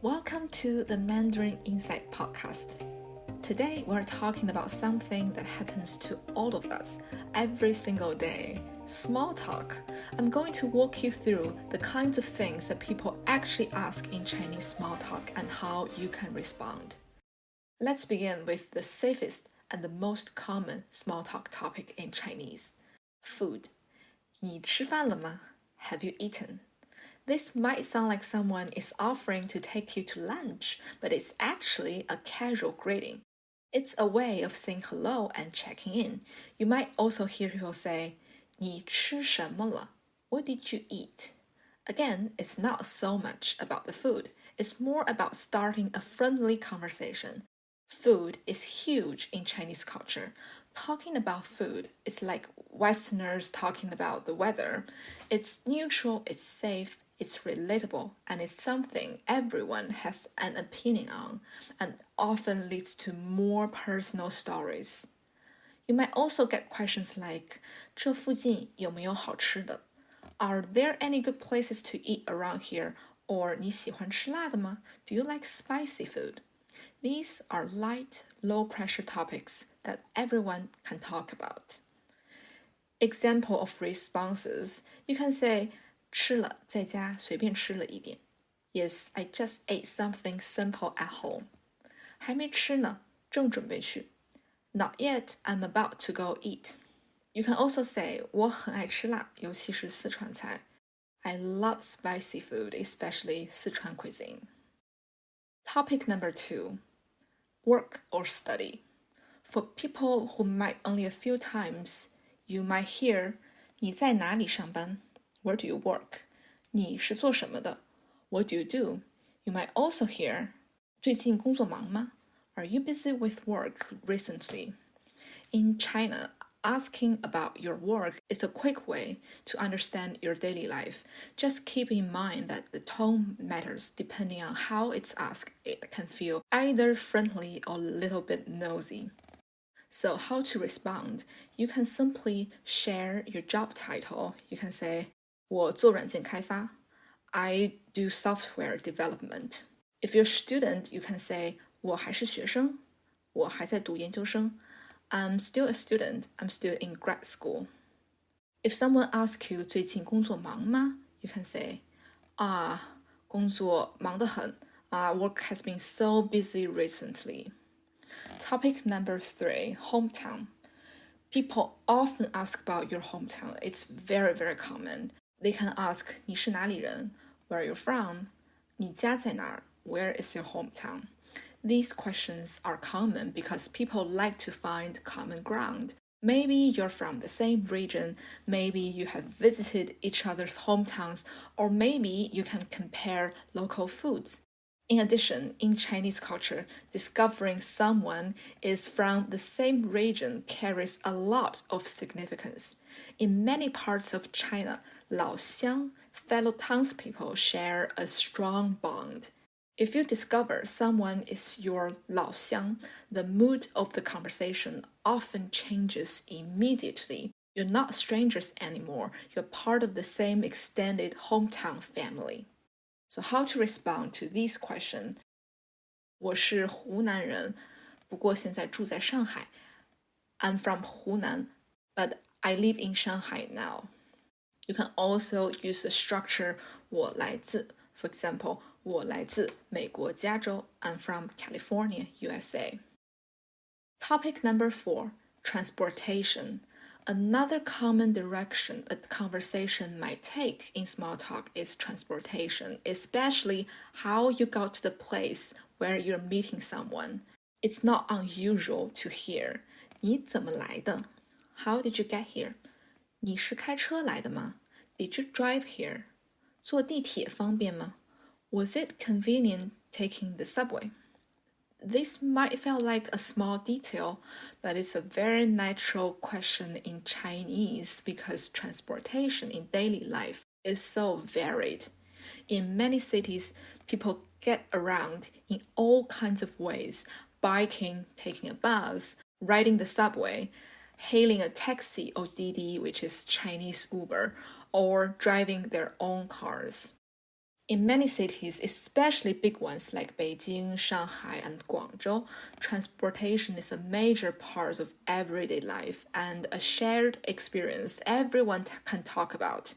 Welcome to the Mandarin Insight podcast. Today we're talking about something that happens to all of us every single day, small talk. I'm going to walk you through the kinds of things that people actually ask in Chinese small talk and how you can respond. Let's begin with the safest and the most common small talk topic in Chinese, food. 你吃饭了吗? Have you eaten? This might sound like someone is offering to take you to lunch, but it's actually a casual greeting. It's a way of saying hello and checking in. You might also hear people say, 你吃什么了? What did you eat? Again, it's not so much about the food. It's more about starting a friendly conversation. Food is huge in Chinese culture. Talking about food is like Westerners talking about the weather. It's neutral, it's safe, it's relatable, and it's something everyone has an opinion on, and often leads to more personal stories. You might also get questions like, 这附近有没有好吃的? Are there any good places to eat around here? Or 你喜欢吃辣的吗? Do you like spicy food? These are light, low-pressure topics that everyone can talk about. Example of responses, you can say, 吃了，在家随便吃了一点. Yes, I just ate something simple at home. 还没吃呢，正准备去. Not yet, I'm about to go eat. You can also say, 我很爱吃辣，尤其是四川菜. I love spicy food, especially Sichuan cuisine. Topic number 2, work or study. For people who might only a few times, you might hear, 你在哪里上班? Where do you work? 你是做什么的? What do you do? You might also hear, 最近工作忙吗? Are you busy with work recently? In China, asking about your work is a quick way to understand your daily life. Just keep in mind that the tone matters depending on how it's asked. It can feel either friendly or a little bit nosy. So how to respond? You can simply share your job title. You can say, 我做软件开发. I do software development. If you're a student, you can say, 我还是学生. 我还在读研究生. I'm still a student. I'm still in grad school. If someone asks you 最近工作忙吗? You can say, 工作忙得很. Work has been so busy recently. Topic number 3, hometown. People often ask about your hometown. It's very, very common. They can ask, 你是哪里人? Where are you from? 你家在哪儿? Where is your hometown? These questions are common because people like to find common ground. Maybe you're from the same region, maybe you have visited each other's hometowns, or maybe you can compare local foods. In addition, in Chinese culture, discovering someone is from the same region carries a lot of significance. In many parts of China, 老乡, fellow townspeople, share a strong bond. If you discover someone is your 老乡, the mood of the conversation often changes immediately. You're not strangers anymore. You're part of the same extended hometown family. So how to respond to these questions? 我是湖南人，不过现在住在上海. I'm from Hunan, but I live in Shanghai now. You can also use the structure 我来自. For example, 我来自美国加州. I'm from California, USA. Topic number 4, transportation. Another common direction a conversation might take in small talk is transportation, especially how you got to the place where you're meeting someone. It's not unusual to hear, 你怎么来的? How did you get here? 你是开车来的吗? Did you drive here? 坐地铁方便吗? Was it convenient taking the subway? This might feel like a small detail, but it's a very natural question in Chinese because transportation in daily life is so varied. In many cities, people get around in all kinds of ways, biking, taking a bus, riding the subway, hailing a taxi or Didi, which is Chinese Uber, or driving their own cars. In many cities, especially big ones like Beijing, Shanghai, and Guangzhou, transportation is a major part of everyday life and a shared experience everyone can talk about.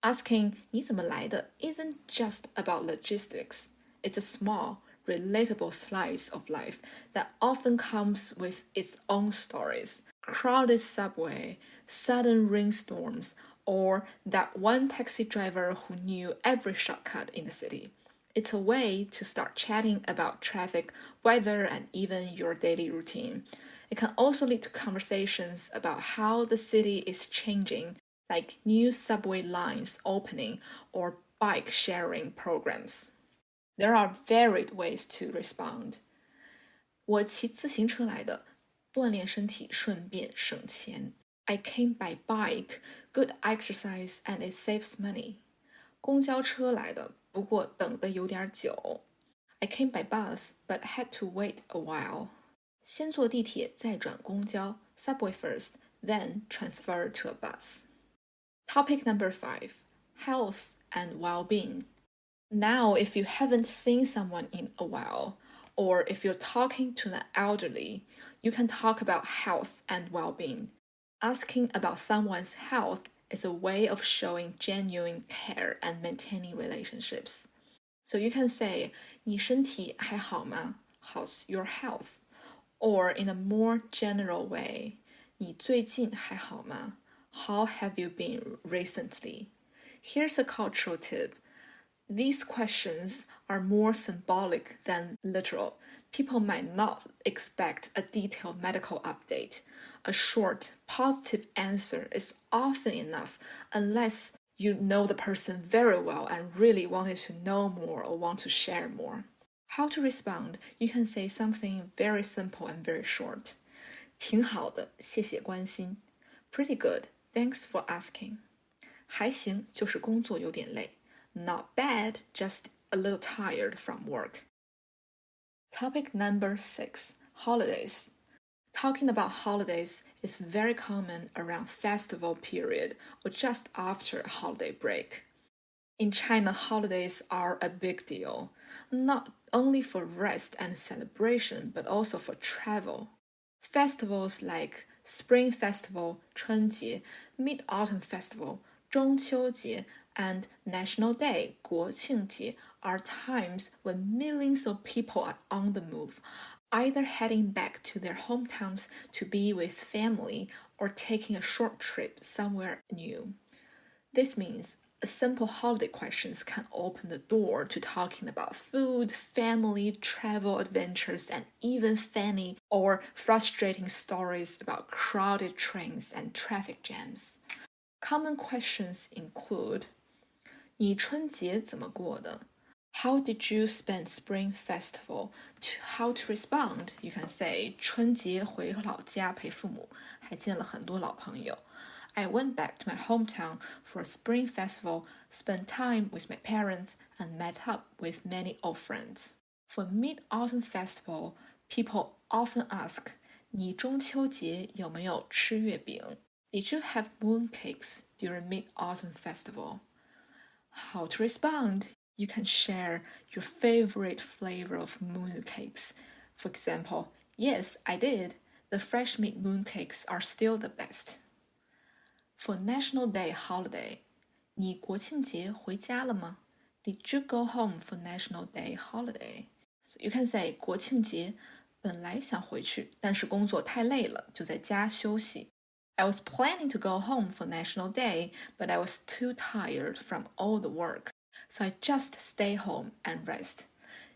Asking 你怎么来的 isn't just about logistics. It's a small, relatable slice of life that often comes with its own stories. Crowded subway, sudden rainstorms, or that one taxi driver who knew every shortcut in the city. It's a way to start chatting about traffic, weather, and even your daily routine. It can also lead to conversations about how the city is changing, like new subway lines opening or bike sharing programs. There are varied ways to respond. 我骑自行车来的，锻炼身体顺便省钱。I came by bike, good exercise and it saves money. 公交车来的，不过等得有点久。I came by bus, but had to wait a while. 先坐地铁再转公交 subway first, then transfer to a bus. Topic number 5, health and well-being. Now, if you haven't seen someone in a while, or if you're talking to an elderly, you can talk about health and well-being. Asking about someone's health is a way of showing genuine care and maintaining relationships. So you can say, 你身体还好吗? How's your health? Or in a more general way, 你最近还好吗? How have you been recently? Here's a cultural tip. These questions are more symbolic than literal. People might not expect a detailed medical update. A short, positive answer is often enough unless you know the person very well and really wanted to know more or want to share more. How to respond? You can say something very simple and very short. 挺好的，谢谢关心。Pretty good, thanks for asking. 还行，就是工作有点累。Not bad, just a little tired from work. Topic number 6, holidays. Talking about holidays is very common around festival period or just after a holiday break. In China, holidays are a big deal, not only for rest and celebration, but also for travel. Festivals like Spring Festival, 春节, Mid-Autumn Festival, 中秋节, and National Day, 国庆节, are times when millions of people are on the move, either heading back to their hometowns to be with family or taking a short trip somewhere new. This means simple holiday questions can open the door to talking about food, family, travel adventures, and even funny or frustrating stories about crowded trains and traffic jams. Common questions include, 你春节怎么过的? How did you spend Spring Festival? How to respond? You can say, 春节回老家陪父母，还见了很多老朋友。I went back to my hometown for a Spring Festival, spent time with my parents, and met up with many old friends. For Mid-Autumn Festival, people often ask, 你中秋节有没有吃月饼? Did you have mooncakes during Mid-Autumn Festival? How to respond? You can share your favorite flavor of mooncakes. For example, yes, I did. The fresh meat mooncakes are still the best. For National Day holiday, 你国庆节回家了吗? Did you go home for National Day holiday? So you can say 国庆节本来想回去，但是工作太累了，就在家休息。I was planning to go home for National Day, but I was too tired from all the work, so I just stay home and rest.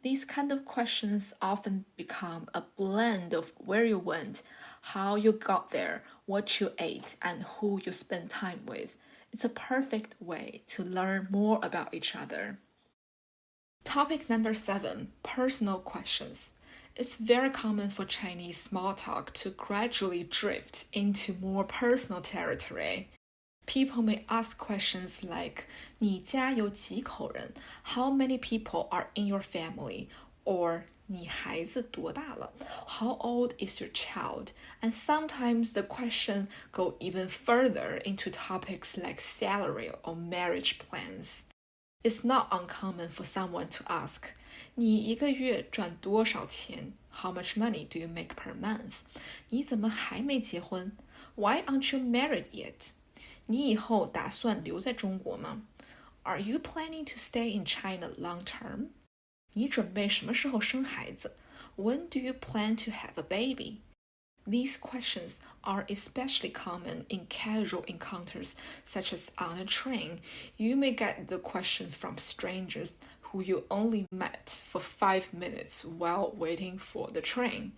These kind of questions often become a blend of where you went, how you got there, what you ate, and who you spent time with. It's a perfect way to learn more about each other. Topic number 7, personal questions. It's very common for Chinese small talk to gradually drift into more personal territory. People may ask questions like, 你家有几口人? How many people are in your family? Or, 你孩子多大了? How old is your child? And sometimes the question go even further into topics like salary or marriage plans. It's not uncommon for someone to ask, 你一个月赚多少钱? How much money do you make per month? 你怎么还没结婚? Why aren't you married yet? 你以后打算留在中国吗? Are you planning to stay in China long term? 你准备什么时候生孩子? When do you plan to have a baby? These questions are especially common in casual encounters, such as on a train. You may get the questions from strangers who you only met for 5 minutes while waiting for the train.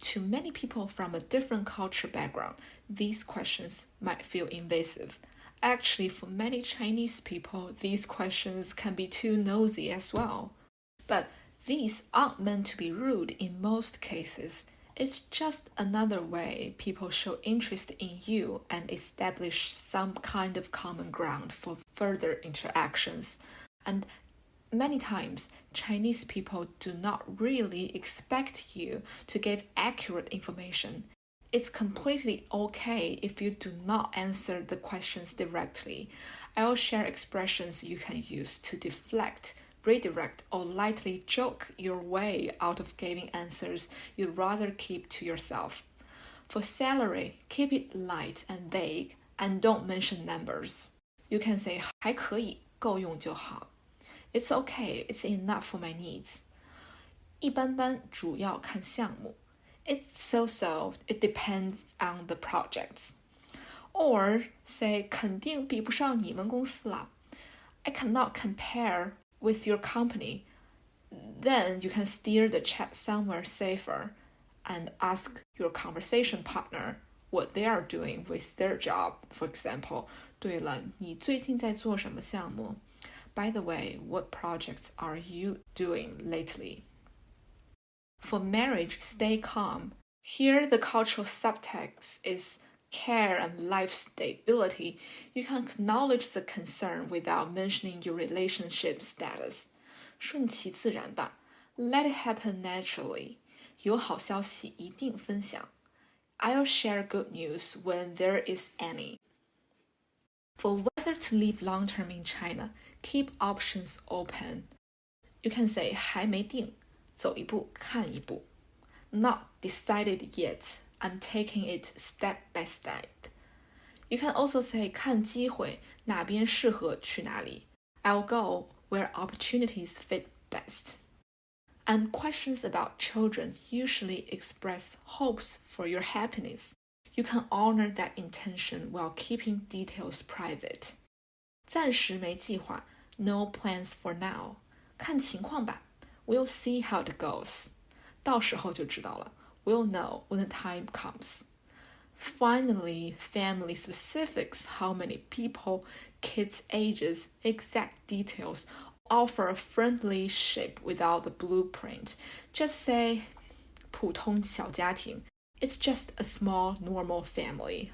To many people from a different culture background, these questions might feel invasive. Actually, for many Chinese people, these questions can be too nosy as well. But these aren't meant to be rude in most cases. It's just another way people show interest in you and establish some kind of common ground for further interactions. And many times, Chinese people do not really expect you to give accurate information. It's completely okay if you do not answer the questions directly. I'll share expressions you can use to deflect, redirect, or lightly joke your way out of giving answers you'd rather keep to yourself. For salary, keep it light and vague and don't mention numbers. You can say 还可以，够用就好. It's okay, it's enough for my needs. 一般般，主要看项目. It's so-so, it depends on the projects. Or say 肯定比不上你们公司啦. I cannot compare with your company. Then you can steer the chat somewhere safer and ask your conversation partner what they are doing with their job. For example, 对了，你最近在做什么项目? By the way, what projects are you doing lately? For marriage, stay calm. Here, the cultural subtext is care and life stability. You can acknowledge the concern without mentioning your relationship status. 顺其自然吧. Let it happen naturally. 有好消息一定分享. I'll share good news when there is any. For whether to live long-term in China, keep options open. You can say 还没定, 走一步看一步. Not decided yet, I'm taking it step by step. You can also say 看机会, 哪边适合去哪里. I'll go where opportunities fit best. And questions about children usually express hopes for your happiness. You can honor that intention while keeping details private. 暂时没计划, no plans for now. 看情况吧, we'll see how it goes. 到时候就知道了. We'll know when the time comes. Finally, family specifics, how many people, kids' ages, exact details, offer a friendly shape without the blueprint. Just say 普通小家庭. It's just a small, normal family.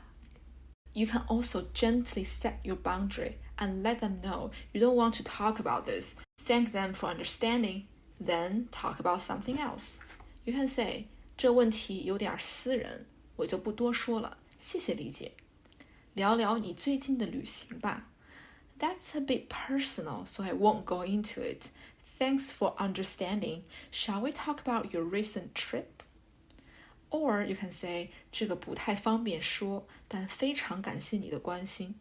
You can also gently set your boundary and let them know you don't want to talk about this. Thank them for understanding, then talk about something else. You can say, 这问题有点私人，我就不多说了，谢谢理解。聊聊你最近的旅行吧。That's a bit personal, so I won't go into it. Thanks for understanding. Shall we talk about your recent trip? Or you can say, 这个不太方便说，但非常感谢你的关心。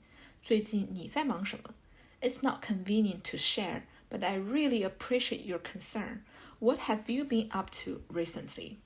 最近你在忙什么? It's not convenient to share, but I really appreciate your concern. What have you been up to recently?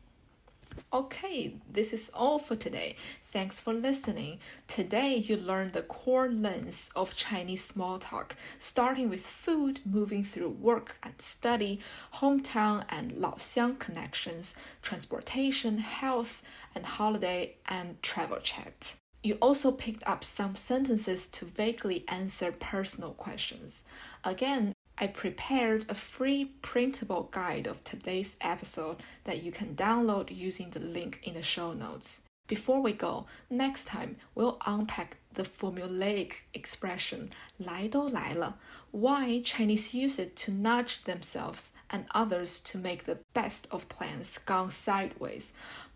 Okay, this is all for today. Thanks for listening. Today you learned the core lens of Chinese small talk, starting with food, moving through work and study, hometown and 老乡 connections, transportation, health and holiday, and travel chat. You also picked up some sentences to vaguely answer personal questions. Again, I prepared a free printable guide of today's episode that you can download using the link in the show notes. Before we go, next time we'll unpack the formulaic expression 来都来了, why Chinese use it to nudge themselves and others to make the best of plans gone sideways,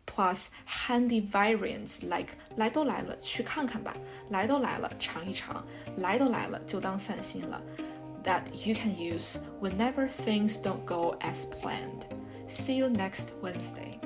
plus handy variants like 来都来了，去看看吧，来都来了，尝一尝，来都来了，就当散心了. that you can use whenever things don't go as planned. See you next Wednesday.